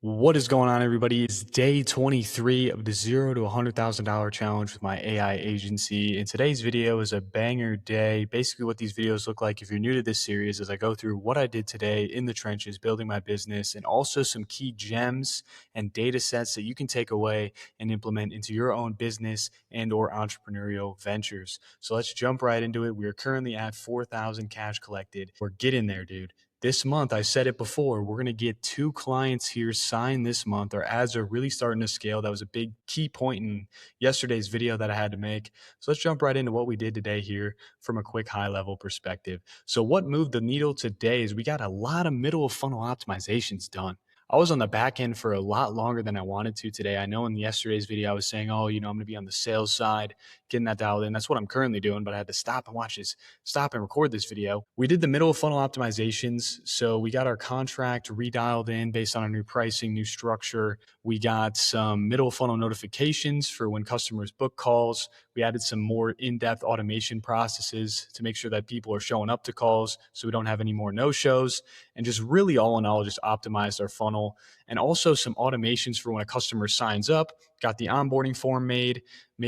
What is going on, everybody? It's day 23 of the $0 to $100,000 challenge with my AI agency. And today's video is a banger day. Basically, what these videos look like if you're new to this series is I go through what I did today in the trenches, building my business, and also some key gems and data sets that you can take away and implement into your own business and or entrepreneurial ventures. So let's jump right into it. We are currently at 4,000 cash collected. We're getting there, dude. This month, I said it before, we're going to get 2 clients here signed this month. Our ads are really starting to scale. That was a big key point in yesterday's video that I had to make. So let's jump right into what we did today here from a quick high level perspective. So what moved the needle today is we got a lot of middle of funnel optimizations done. I was on the back end for a lot longer than I wanted to today. I know in yesterday's video, I was saying, oh, I'm going to be on the sales side, getting that dialed in. That's what I'm currently doing, but I had to stop and record this video. We did the middle of funnel optimizations. So we got our contract redialed in based on our new pricing, new structure. We got some middle of funnel notifications for when customers book calls. We added some more in-depth automation processes to make sure that people are showing up to calls so we don't have any more no-shows, and just really all in all, just optimized our funnel. And also some automations for when a customer signs up, got the onboarding form made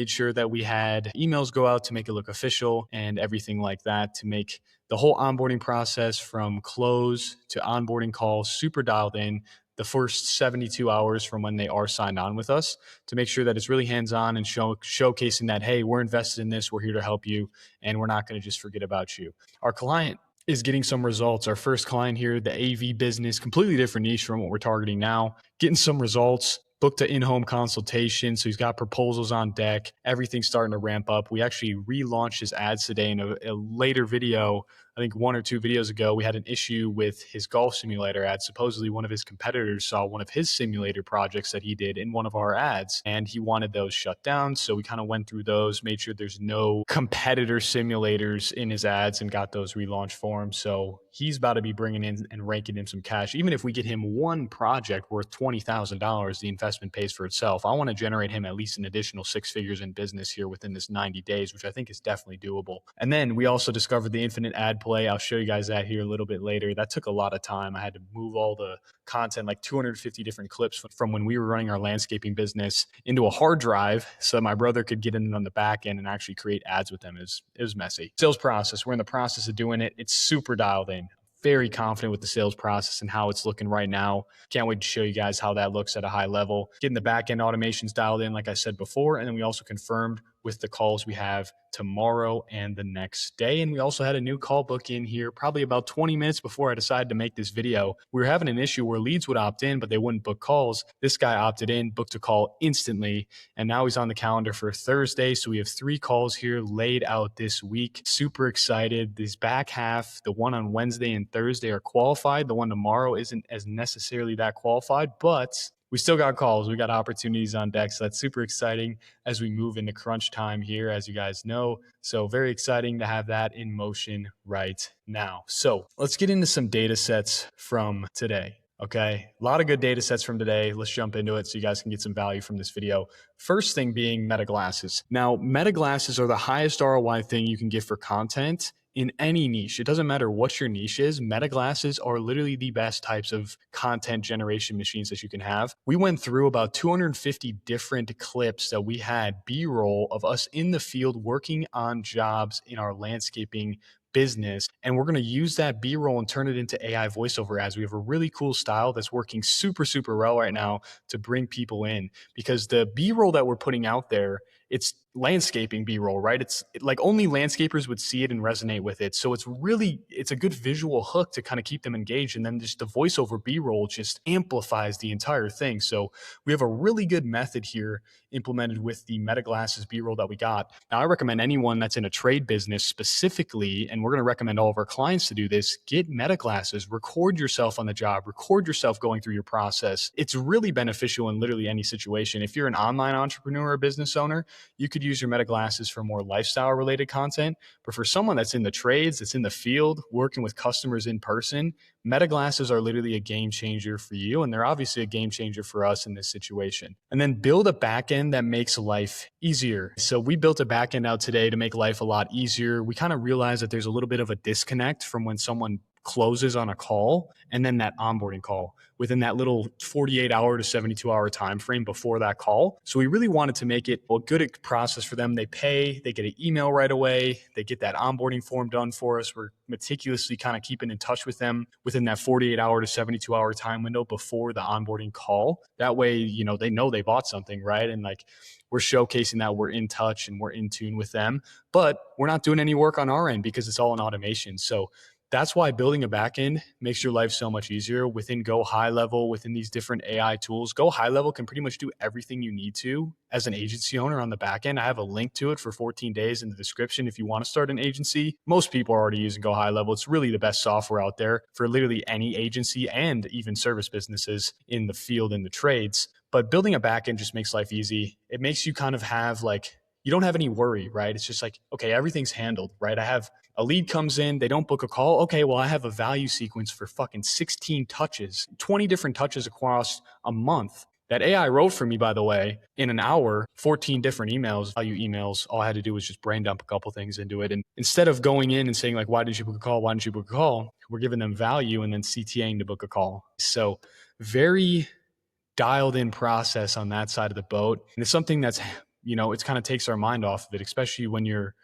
sure that we had emails go out to make it look official and everything like that to make the whole onboarding process from close to onboarding calls super dialed in the first 72 hours from when they are signed on with us to make sure that it's really hands-on and showcasing that, hey, we're invested in this, we're here to help you, and we're not going to just forget about you. Our client is getting some results. Our first client here, the AV business, completely different niche from what we're targeting now, getting some results. Booked an in-home consultation, so he's got proposals on deck. Everything's starting to ramp up. We actually relaunched his ads today in a later video. I think 1 or 2 videos ago, we had an issue with his golf simulator ad. Supposedly, one of his competitors saw one of his simulator projects that he did in one of our ads, and he wanted those shut down. So we kind of went through those, made sure there's no competitor simulators in his ads, and got those relaunched for him. So he's about to be bringing in and raking in some cash. Even if we get him one project worth $20,000, the investment pays for itself. I want to generate him at least an additional 6 figures in business here within this 90 days, which I think is definitely doable. And then we also discovered the infinite ad play. I'll show you guys that here a little bit later. That took a lot of time. I had to move all the content, like 250 different clips from when we were running our landscaping business, into a hard drive so that my brother could get in on the back end and actually create ads with them. It was messy. Sales process. We're in the process of doing it. It's super dialed in. Very confident with the sales process and how it's looking right now. Can't wait to show you guys how that looks at a high level. Getting the back end automations dialed in, like I said before. And then we also confirmed with the calls we have tomorrow and the next day. And we also had a new call book in here probably about 20 minutes before I decided to make this video. We were having an issue where leads would opt in, but they wouldn't book calls. This guy opted in, booked a call instantly, and now he's on the calendar for Thursday. So we have 3 calls here laid out this week. Super excited. This back half, the one on Wednesday and Thursday, are qualified. The one tomorrow isn't as necessarily that qualified, but we still got calls. We got opportunities on deck. So that's super exciting as we move into crunch time here, as you guys know. So very exciting to have that in motion right now. So let's get into some data sets from today. Okay, a lot of good data sets from today. Let's jump into it so you guys can get some value from this video. First thing being meta glasses. Now, meta glasses are the highest ROI thing you can get for content in any niche. It doesn't matter what your niche is. Meta glasses are literally the best types of content generation machines that you can have. We went through about 250 different clips that we had B-roll of us in the field working on jobs in our landscaping business. And we're going to use that B-roll and turn it into AI voiceover ads. We have a really cool style that's working super, super well right now to bring people in, because the B-roll that we're putting out there, it's landscaping B-roll, right? It's like only landscapers would see it and resonate with it. So it's a good visual hook to kind of keep them engaged. And then just the voiceover B-roll just amplifies the entire thing. So we have a really good method here implemented with the Meta Glasses B-roll that we got. Now, I recommend anyone that's in a trade business specifically, and we're going to recommend all of our clients to do this, get Meta Glasses, record yourself on the job, record yourself going through your process. It's really beneficial in literally any situation. If you're an online entrepreneur or business owner, you could use your Meta Glasses for more lifestyle related content. But for someone that's in the trades, that's in the field, working with customers in person, Meta Glasses are literally a game changer for you. And they're obviously a game changer for us in this situation. And then build a backend that makes life easier. So we built a backend out today to make life a lot easier. We kind of realized that there's a little bit of a disconnect from when someone closes on a call and then that onboarding call within that little 48-hour to 72-hour time frame before that call. So we really wanted to make it a good process for them. They pay, they get an email right away, they get that onboarding form done for us. We're meticulously kind of keeping in touch with them within that 48-hour to 72-hour time window before the onboarding call. That way, they know they bought something, right? And like, we're showcasing that we're in touch and we're in tune with them, but we're not doing any work on our end because it's all in automation. So that's why building a backend makes your life so much easier within GoHighLevel, within these different AI tools. GoHighLevel can pretty much do everything you need to as an agency owner on the backend. I have a link to it for 14 days in the description if you want to start an agency. Most people are already using GoHighLevel. It's really the best software out there for literally any agency and even service businesses in the field, in the trades. But building a backend just makes life easy. It makes you kind of have like, you don't have any worry, right? It's just like, okay, everything's handled, right? I have a lead comes in, they don't book a call. Okay, well, I have a value sequence for fucking 16 touches, 20 different touches across a month. That AI wrote for me, by the way, in an hour, 14 different emails, value emails. All I had to do was just brain dump a couple things into it. And instead of going in and saying like, why did you book a call? Why didn't you book a call? We're giving them value and then CTAing to book a call. So very dialed in process on that side of the boat. And it's something that's, it's kind of takes our mind off of it, especially when you're,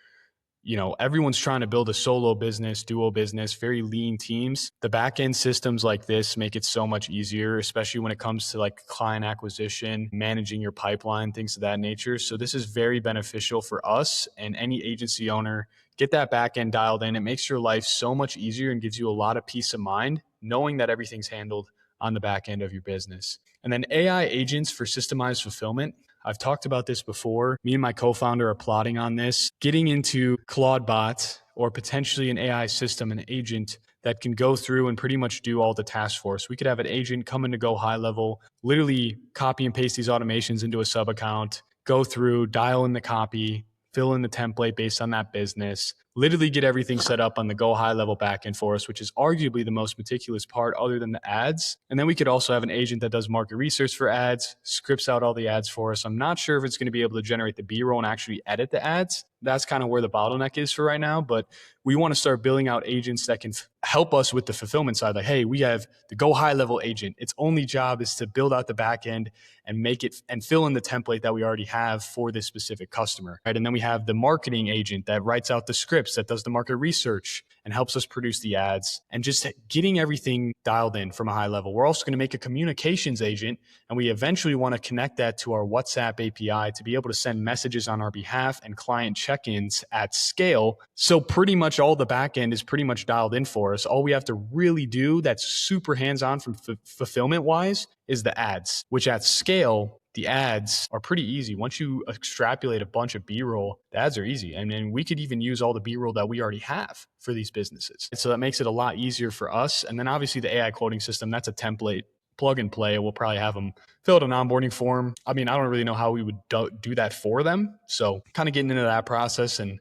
everyone's trying to build a solo business, duo business, very lean teams. The back end systems like this make it so much easier, especially when it comes to like client acquisition, managing your pipeline, things of that nature. So this is very beneficial for us and any agency owner. Get that back end dialed in. It makes your life so much easier and gives you a lot of peace of mind, knowing that everything's handled on the back end of your business. And then AI agents for systemized fulfillment. I've talked about this before. Me and my co-founder are plotting on this, getting into Claude bots or potentially an AI system, an agent that can go through and pretty much do all the tasks for us. We could have an agent come in to GoHighLevel, literally copy and paste these automations into a sub account, go through, dial in the copy, fill in the template based on that business, literally get everything set up on the GoHighLevel backend for us, which is arguably the most meticulous part other than the ads. And then we could also have an agent that does market research for ads, scripts out all the ads for us. I'm not sure if it's going to be able to generate the B-roll and actually edit the ads. That's kind of where the bottleneck is for right now. But we want to start building out agents that can help us with the fulfillment side. Like, hey, we have the GoHighLevel agent. Its only job is to build out the back end and make it and fill in the template that we already have for this specific customer. Right. And then we have the marketing agent that writes out the scripts, that does the market research and helps us produce the ads, and just getting everything dialed in from a high level. We're also going to make a communications agent, and we eventually want to connect that to our WhatsApp API to be able to send messages on our behalf and client check-ins at scale. So pretty much all the back end is pretty much dialed in for us. All we have to really do that's super hands-on from fulfillment wise is the ads, which at scale, the ads are pretty easy. Once you extrapolate a bunch of B-roll, the ads are easy. And then we could even use all the B-roll that we already have for these businesses. So that makes it a lot easier for us. And then obviously the AI quoting system, that's a template, plug and play. We'll probably have them fill out an onboarding form. I mean, I don't really know how we would do that for them. So kind of getting into that process and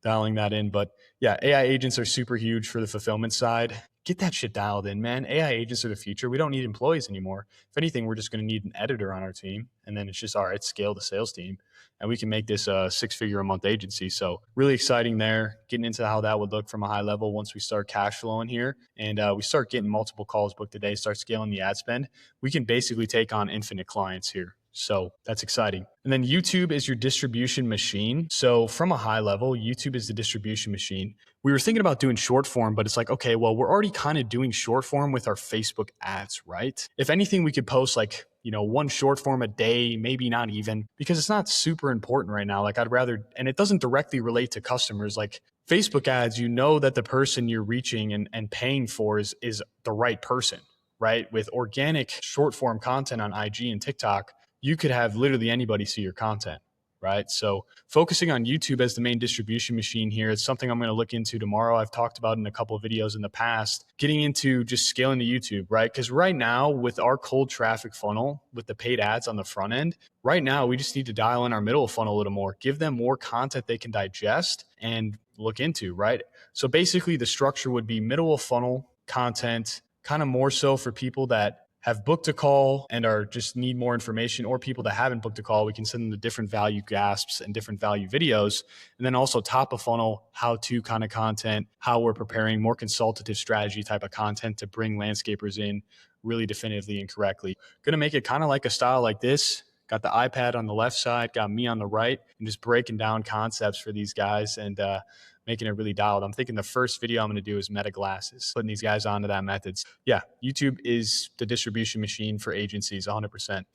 dialing that in. But yeah, AI agents are super huge for the fulfillment side. Get that shit dialed in, man. AI agents are the future. We don't need employees anymore. If anything, we're just going to need an editor on our team. And then it's just, all right, scale the sales team. And we can make this a 6-figure a month agency. So really exciting there, getting into how that would look from a high level once we start cash flowing here. And we start getting multiple calls booked a day, start scaling the ad spend. We can basically take on infinite clients here. So that's exciting. And then YouTube is your distribution machine. So from a high level, YouTube is the distribution machine. We were thinking about doing short form, but it's like, okay, well, we're already kind of doing short form with our Facebook ads, right? If anything, we could post like, one short form a day, maybe not even, because it's not super important right now. Like I'd rather, and it doesn't directly relate to customers. Like Facebook ads, that the person you're reaching and paying for is the right person, right? With organic short form content on IG and TikTok, you could have literally anybody see your content, right? So focusing on YouTube as the main distribution machine here, it's something I'm going to look into tomorrow. I've talked about in a couple of videos in the past, getting into just scaling the YouTube, right? Because right now with our cold traffic funnel, with the paid ads on the front end, right now we just need to dial in our middle funnel a little more, give them more content they can digest and look into, right? So basically the structure would be middle of funnel content, kind of more so for people that have booked a call and are just need more information, or people that haven't booked a call, we can send them the different value gasps and different value videos. And then also top of funnel, how to kind of content, how we're preparing more consultative strategy type of content to bring landscapers in really definitively and correctly. Going to make it kind of like a style like this. Got the iPad on the left side, got me on the right, and just breaking down concepts for these guys and making it really dialed. I'm thinking the first video I'm going to do is meta glasses, putting these guys onto that methods. Yeah, YouTube is the distribution machine for agencies, 100%.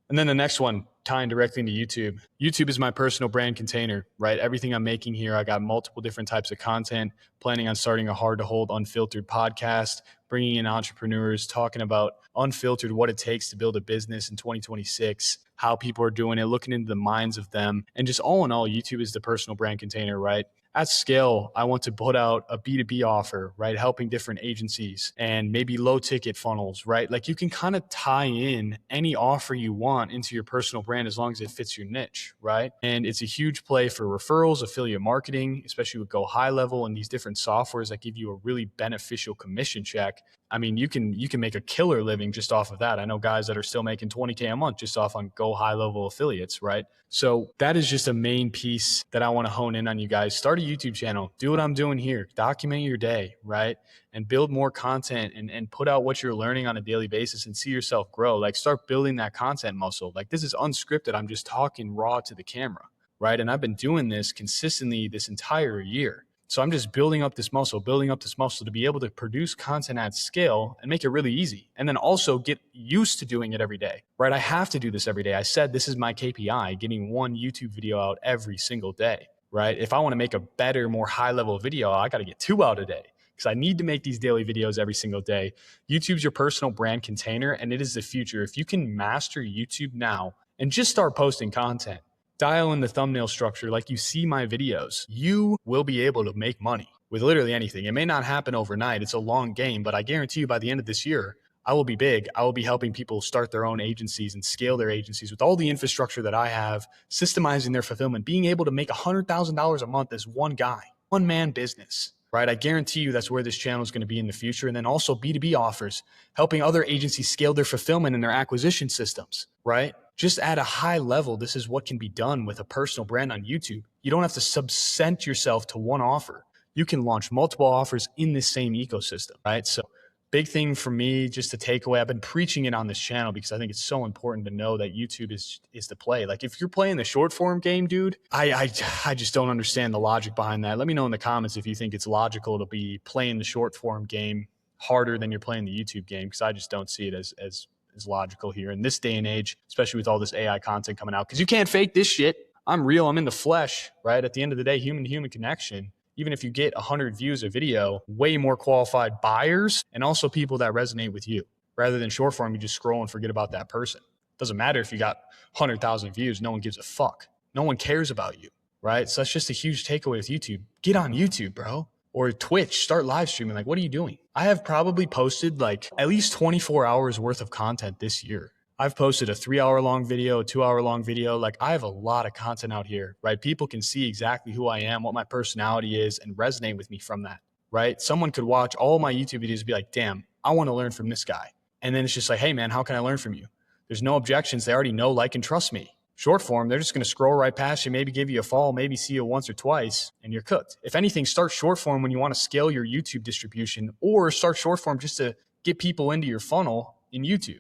And then the next one, tying directly into YouTube. YouTube is my personal brand container, right? Everything I'm making here, I got multiple different types of content, planning on starting a hard to hold unfiltered podcast, bringing in entrepreneurs, talking about unfiltered what it takes to build a business in 2026, how people are doing it, looking into the minds of them. And just all in all, YouTube is the personal brand container, right? At scale, I want to put out a B2B offer, right? Helping different agencies and maybe low ticket funnels, right? Like you can kind of tie in any offer you want into your personal brand as long as it fits your niche, right? And it's a huge play for referrals, affiliate marketing, especially with GoHighLevel and these different softwares that give you a really beneficial commission check. I mean, you can make a killer living just off of that. I know guys that are still making 20K a month just off on GoHighLevel affiliates, right? So that is just a main piece that I want to hone in on you guys. Start a YouTube channel, do what I'm doing here, document your day, right? And build more content and put out what you're learning on a daily basis and see yourself grow. Like start building that content muscle. Like this is unscripted. I'm just talking raw to the camera, right? And I've been doing this consistently this entire year. So I'm just building up this muscle to be able to produce content at scale and make it really easy. And then also get used to doing it every day, right? I have to do this every day. I said this is my KPI, getting one YouTube video out every single day, right? If I want to make a better, more high level video, I got to get 2 out a day because I need to make these daily videos every single day. YouTube's your personal brand container and it is the future. If you can master YouTube now and just start posting content, dial in the thumbnail structure like you see my videos, you will be able to make money with literally anything. It may not happen overnight. It's a long game, but I guarantee you by the end of this year, I will be big. I will be helping people start their own agencies and scale their agencies with all the infrastructure that I have, systemizing their fulfillment, being able to make $100,000 a month as one guy, one man business, right? I guarantee you that's where this channel is going to be in the future. And then also B2B offers, helping other agencies scale their fulfillment and their acquisition systems, right? Just at a high level, this is what can be done with a personal brand on YouTube. You don't have to subcent yourself to one offer. You can launch multiple offers in the same ecosystem, right? So big thing for me, just to take away, I've been preaching it on this channel because I think it's so important to know that YouTube is the play. Like if you're playing the short form game, dude, I just don't understand the logic behind that. Let me know in the comments if you think it's logical to be playing the short form game harder than you're playing the YouTube game, because I just don't see it as logical here in this day and age, especially with all this AI content coming out, because you can't fake this shit. I'm real. I'm in the flesh, right? At the end of the day, human to human connection. Even if you get 100 views a video, way more qualified buyers and also people that resonate with you rather than short form. You just scroll and forget about that person. Doesn't matter if you got 100,000 views. No one gives a fuck. No one cares about you, right? So that's just a huge takeaway with YouTube. Get on YouTube, bro. Or Twitch, start live streaming. Like, what are you doing? I have probably posted like at least 24 hours worth of content this year. I've posted a 3-hour long video, a 2-hour long video. Like I have a lot of content out here, right? People can see exactly who I am, what my personality is, and resonate with me from that, right? Someone could watch all my YouTube videos and be like, damn, I want to learn from this guy. And then it's just like, hey man, how can I learn from you? There's no objections. They already know, like, and trust me. Short form, they're just going to scroll right past you, maybe give you a follow, maybe see you once or twice, and you're cooked. If anything, start short form when you want to scale your YouTube distribution, or start short form just to get people into your funnel in YouTube,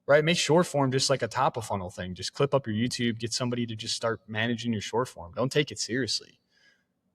right? Make short form just like a top of funnel thing. Just clip up your YouTube, get somebody to just start managing your short form. Don't take it seriously,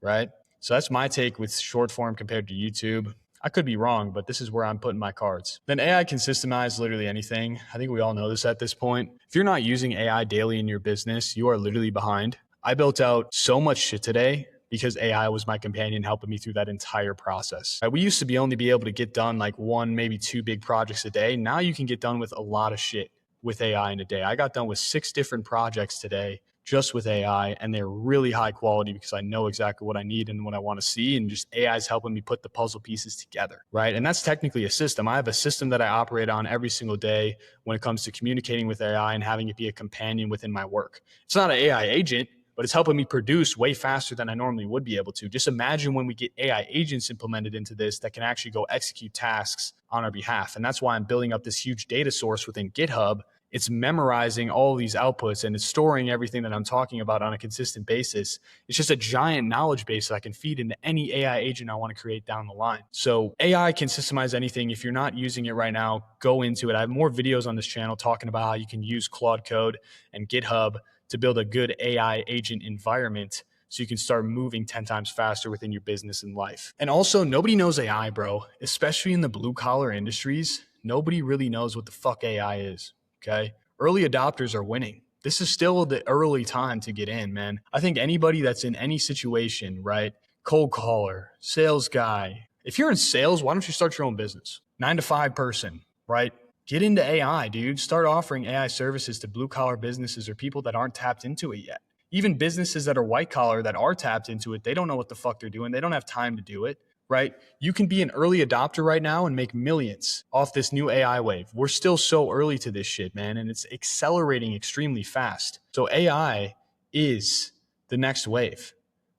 right? So that's my take with short form compared to YouTube. I could be wrong, but this is where I'm putting my cards. Then AI can systemize literally anything. I think we all know this at this point. If you're not using AI daily in your business, you are literally behind. I built out so much shit today because AI was my companion helping me through that entire process. We used to only be able to get done like 1, maybe 2 big projects a day. Now you can get done with a lot of shit with AI in a day. I got done with 6 different projects today just with AI, and they're really high quality because I know exactly what I need and what I want to see, and just AI is helping me put the puzzle pieces together, right? And that's technically a system. I have a system that I operate on every single day when it comes to communicating with AI and having it be a companion within my work. It's not an AI agent, but it's helping me produce way faster than I normally would be able to. Just imagine when we get AI agents implemented into this that can actually go execute tasks on our behalf. And that's why I'm building up this huge data source within GitHub. It's memorizing all these outputs and it's storing everything that I'm talking about on a consistent basis. It's just a giant knowledge base that I can feed into any AI agent I want to create down the line. So AI can systemize anything. If you're not using it right now, go into it. I have more videos on this channel talking about how you can use Claude Code and GitHub to build a good AI agent environment so you can start moving 10 times faster within your business and life. And also, nobody knows AI, bro, especially in the blue collar industries. Nobody really knows what the fuck AI is. Okay. Early adopters are winning. This is still the early time to get in, man. I think anybody that's in any situation, right? Cold caller, sales guy. If you're in sales, why don't you start your own business? 9 to 5 person, right? Get into AI, dude. Start offering AI services to blue collar businesses or people that aren't tapped into it yet. Even businesses that are white collar that are tapped into it, they don't know what the fuck they're doing. They don't have time to do it. Right? You can be an early adopter right now and make millions off this new AI wave. We're still so early to this shit, man, and it's accelerating extremely fast. So AI is the next wave,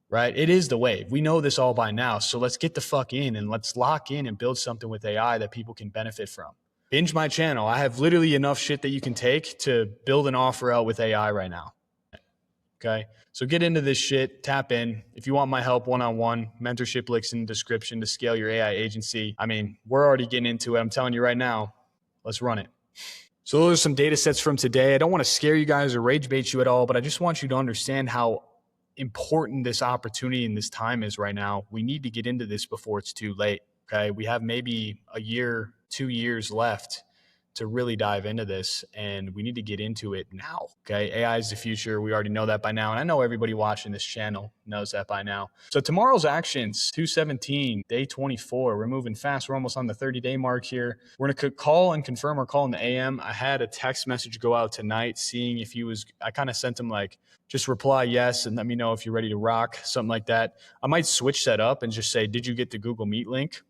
right? It is the wave. We know this all by now. So let's get the fuck in and let's lock in and build something with AI that people can benefit from. Binge my channel. I have literally enough shit that you can take to build an offer out with AI right now. Okay. So get into this shit, tap in. If you want my help one-on-one, mentorship links in the description to scale your AI agency. I mean, we're already getting into it. I'm telling you right now, let's run it. So those are some data sets from today. I don't want to scare you guys or rage bait you at all, but I just want you to understand how important this opportunity and this time is right now. We need to get into this before it's too late. Okay. We have maybe a year, 2 years left to really dive into this, and we need to get into it now. Okay. AI is the future. We already know that by now. And I know everybody watching this channel knows that by now. So tomorrow's actions, 217, day 24. We're moving fast. We're almost on the 30-day mark here. We're going to call and confirm our call in the AM. I had a text message go out tonight seeing if he was, I kind of sent him like, just reply yes and let me know if you're ready to rock, something like that. I might switch that up and just say, did you get the Google Meet link?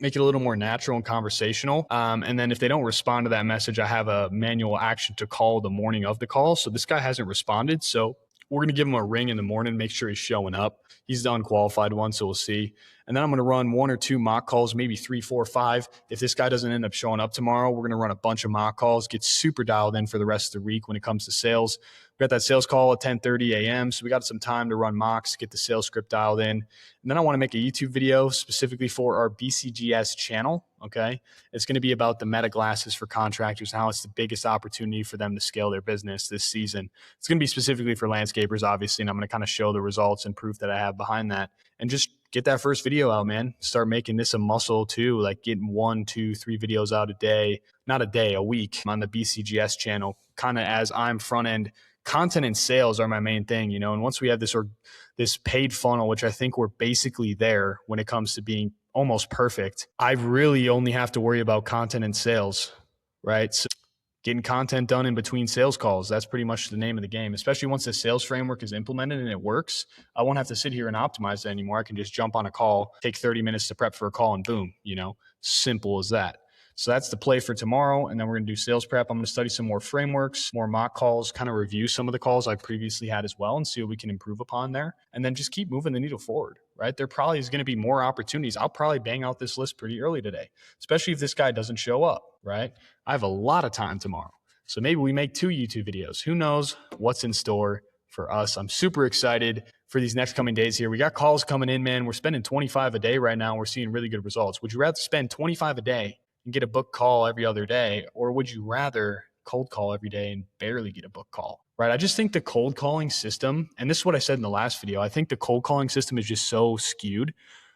Make it a little more natural and conversational. And then if they don't respond to that message, I have a manual action to call the morning of the call. So this guy hasn't responded. So we're going to give him a ring in the morning, make sure he's showing up. He's the unqualified one, so we'll see. And then I'm going to run 1 or 2 mock calls, maybe 3, 4, 5. If this guy doesn't end up showing up tomorrow, we're going to run a bunch of mock calls, get super dialed in for the rest of the week when it comes to sales. We got that sales call at 10:30 a.m. So we got some time to run mocks, get the sales script dialed in. And then I want to make a YouTube video specifically for our BCGS channel. Okay. It's going to be about the Meta glasses for contractors, and how it's the biggest opportunity for them to scale their business this season. It's going to be specifically for landscapers, obviously. And I'm going to kind of show the results and proof that I have behind that, and just get that first video out, man. Start making this a muscle too, like getting 1, 2, 3 videos out a day, not a day, a week on the BCGS channel, kind of as I'm front end. Content and sales are my main thing, you know, and once we have this paid funnel, which I think we're basically there when it comes to being almost perfect, I really only have to worry about content and sales, right? So getting content done in between sales calls, that's pretty much the name of the game, especially once the sales framework is implemented and it works. I won't have to sit here and optimize it anymore. I can just jump on a call, take 30 minutes to prep for a call, and boom, you know, simple as that. So that's the play for tomorrow. And then we're going to do sales prep. I'm going to study some more frameworks, more mock calls, kind of review some of the calls I previously had as well and see what we can improve upon there. And then just keep moving the needle forward, right? There probably is going to be more opportunities. I'll probably bang out this list pretty early today, especially if this guy doesn't show up, right? I have a lot of time tomorrow. So maybe we make 2 YouTube videos. Who knows what's in store for us? I'm super excited for these next coming days here. We got calls coming in, man. We're spending 25 a day right now. We're seeing really good results. Would you rather spend 25 a day and get a book call every other day, or would you rather cold call every day and barely get a book call, right? I just think the cold calling system, and this is what I said in the last video, I think the cold calling system is just so skewed,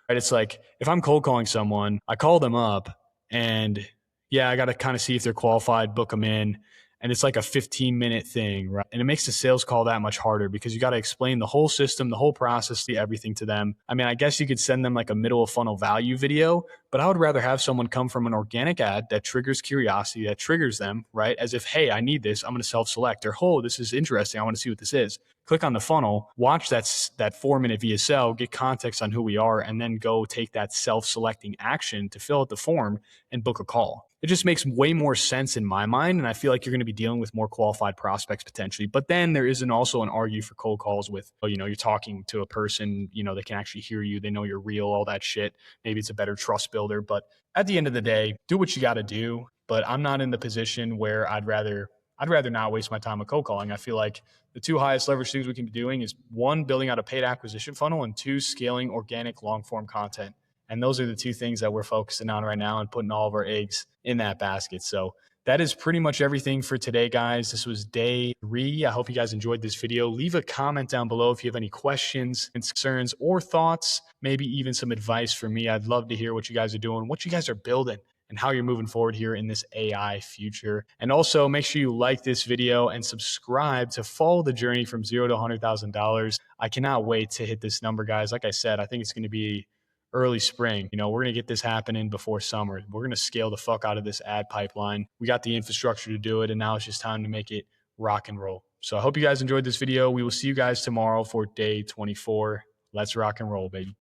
right? It's like if I'm cold calling someone, I call them up and yeah, I got to kind of see if they're qualified, book them in. And it's like a 15-minute thing, right? And it makes the sales call that much harder because you got to explain the whole system, the whole process, everything to them. I mean, I guess you could send them like a middle of funnel value video, but I would rather have someone come from an organic ad that triggers curiosity, that triggers them, right? As if, hey, I need this. I'm going to self-select, or, oh, this is interesting. I want to see what this is. Click on the funnel, watch that 4-minute VSL, get context on who we are, and then go take that self-selecting action to fill out the form and book a call. It just makes way more sense in my mind, and I feel like you're going to be dealing with more qualified prospects potentially. But then there isn't also an argue for cold calls with, you know, you're talking to a person, you know, they can actually hear you, they know you're real, all that shit. Maybe it's a better trust build. builder. But at the end of the day, do what you got to do. But I'm not in the position where I'd rather not waste my time with cold calling. I feel like the two highest leverage things we can be doing is one, building out a paid acquisition funnel, and two, scaling organic long form content. And those are the two things that we're focusing on right now and putting all of our eggs in that basket. So that is pretty much everything for today, guys. This was day 3. I hope you guys enjoyed this video. Leave a comment down below if you have any questions, concerns, or thoughts, maybe even some advice for me. I'd love to hear what you guys are doing, what you guys are building, and how you're moving forward here in this AI future. And also make sure you like this video and subscribe to follow the journey from $0 to $100,000. I cannot wait to hit this number, guys. Like I said, I think it's going to be early spring. We're going to get this happening before summer. We're going to scale the fuck out of this ad pipeline. We got the infrastructure to do it, and now it's just time to make it rock and roll. So I hope you guys enjoyed this video. We will see you guys tomorrow for day 24. Let's rock and roll, baby.